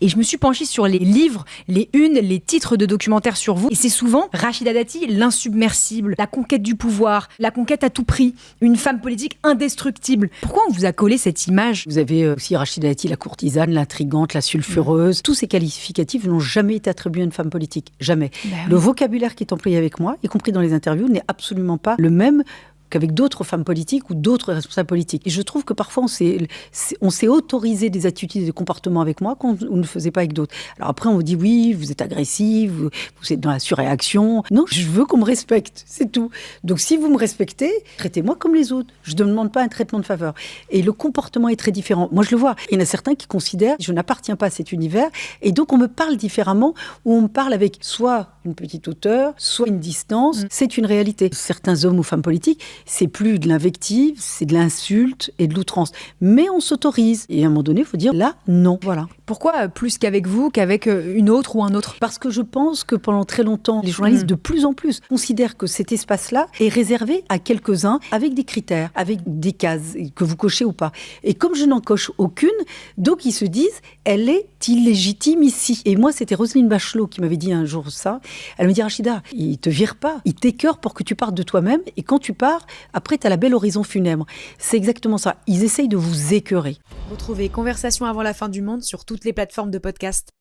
Et je me suis penchée sur les livres, les unes, les titres de documentaires sur vous. Et c'est souvent Rachida Dati, l'insubmersible, la conquête du pouvoir, la conquête à tout prix, une femme politique indestructible. Pourquoi on vous a collé cette image ? Vous avez aussi Rachida Dati, la courtisane, l'intrigante, la sulfureuse. Tous ces qualificatifs n'ont jamais été attribués à une femme politique. Jamais. Le vocabulaire qui est employé avec moi, y compris dans les interviews, n'est absolument pas le même qu'avec d'autres femmes politiques ou d'autres responsables politiques. Et je trouve que parfois, on s'est autorisé des attitudes et des comportements avec moi qu'on ne faisait pas avec d'autres. Alors après, on vous dit, oui, vous êtes agressive, vous êtes dans la surréaction. Non, je veux qu'on me respecte, c'est tout. Donc si vous me respectez, traitez-moi comme les autres. Je ne demande pas un traitement de faveur. Et le comportement est très différent. Moi, je le vois. Il y en a certains qui considèrent que je n'appartiens pas à cet univers. Et donc, on me parle différemment, ou on me parle avec soit une petite hauteur, soit une distance. C'est une réalité. Certains hommes ou femmes politiques, c'est plus de l'invective, c'est de l'insulte et de l'outrance. Mais on s'autorise. Et à un moment donné, il faut dire, là, non. Voilà. Pourquoi plus qu'avec vous, qu'avec une autre ou un autre ? Parce que je pense que pendant très longtemps, les journalistes, de plus en plus, considèrent que cet espace-là est réservé à quelques-uns avec des critères, avec des cases que vous cochez ou pas. Et comme je n'en coche aucune, donc ils se disent, elle est illégitime ici. Et moi, c'était Roselyne Bachelot qui m'avait dit un jour ça. Elle me dit, Rachida, il te vire pas, il t'écœure pour que tu partes de toi-même. Et quand tu pars, après, tu as la belle horizon funèbre. C'est exactement ça. Ils essayent de vous écœurer. Retrouvez Conversation avant la fin du monde sur toutes les plateformes de podcast.